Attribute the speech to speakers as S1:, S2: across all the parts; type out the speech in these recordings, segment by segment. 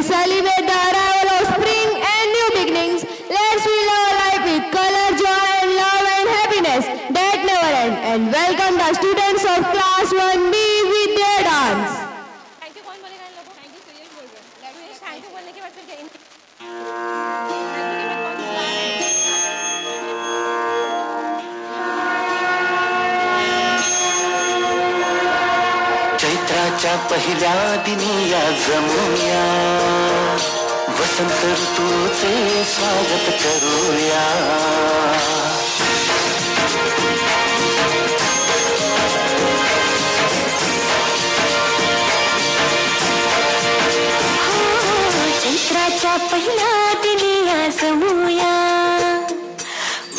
S1: celebrate the arrival of spring and new beginnings. Let's fill our life with color, joy, and love and happiness that never end. And welcome the students of class 1B with their dance.
S2: Thank you कौन बोलेगा इन लोगों को? Thank you serial बोल रहे हैं। Thank you बोलने के बाद फिर थैंक यू के बाद कौन बोलता है?
S3: चैत्राच्या पहिल्या दिनी या जमूया, वसंत ऋतूचे स्वागत करूया.
S4: चैत्राच्या पहिल्या दिनी या जमूया,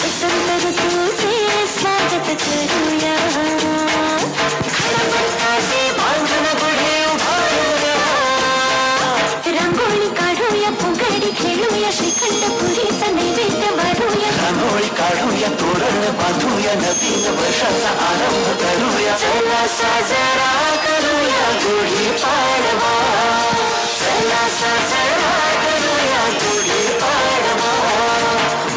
S4: वसंत ऋतूचे स्वागत करूया. रांगोळी काढूया, फुगडी खेळूया, श्रीखंड पुरीचा नैवेद्य वाढूया.
S3: रांगोळी काढूया, तोरण बांधूया, नवीन वर्षाचा आरंभ करूया.
S4: चला साजरा करूया गुढी पाडवा, चला साजरा करूया गुढी पाडवा.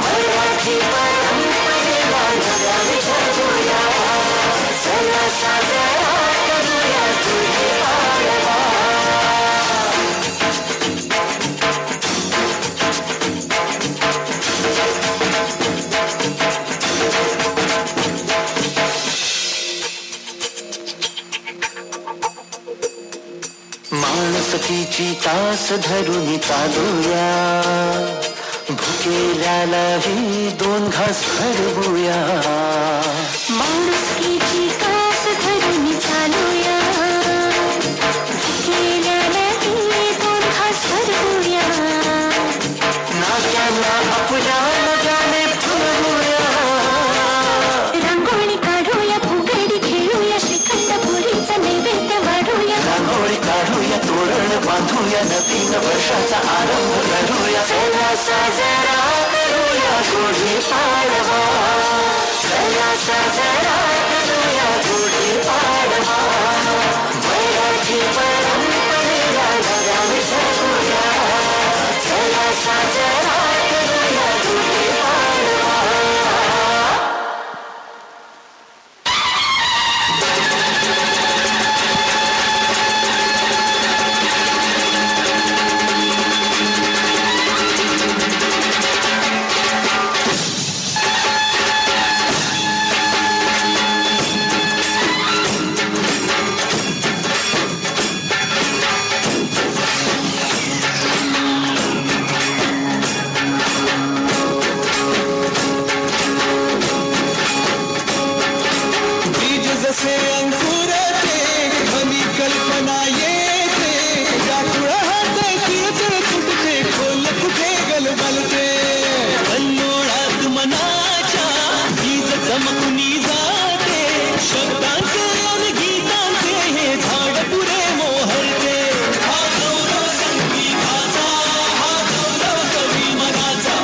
S4: मराठी परंपरेला नव्याने सजूया, चला साजरा करूया गुढी पाडवा.
S3: माणुसकीची तास धरून चालूया, भुकेल्यालाही दोन घास भरवूया.
S4: माणुसकीची कास धरून चालूया, भुकेल्यालाही दोन घास भरवूया.
S3: नात्यांना आपल्या नव्याने फुलवूया.
S4: रांगोळी काढूया, फुगडी खेळूया, श्रीखंड पुरीचा नैवेद्य वाढूया.
S3: रांगोळी काढूया, तोरण बांधूया, नवीन वर्षाचा आरंभ करूया.
S4: चला साजरा करूया गुढी पाडवा, चला साजरा करूया गुढी पाडवा. मराठी परंपरेला नव्याने सजूया, चला साजरा करूया गुढी पाडवा.
S5: बीज जसे अंकुरते, ध्वनी कल्पना येते, व्याकुळ हात किळकिळ तुटते, खोल कुठे गलबलते. कल्लोळात मनाच्या बीज चमकुनी जाते, शब्दांचे आणि गीतांचे हे झाड पुरे मोहरते. हा गौरव संगीताचा, हा गौरव कवी मनाचा,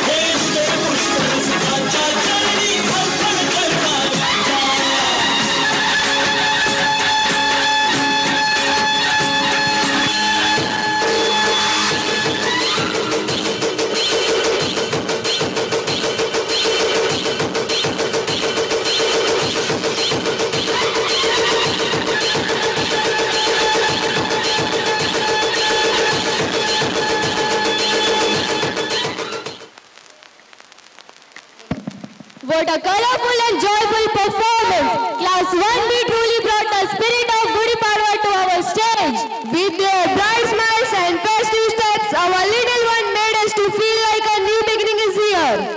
S5: हे उदय पुष्कर सुखाच्या चरणी अर्पण करतात.
S1: What a colorful and joyful performance! Class 1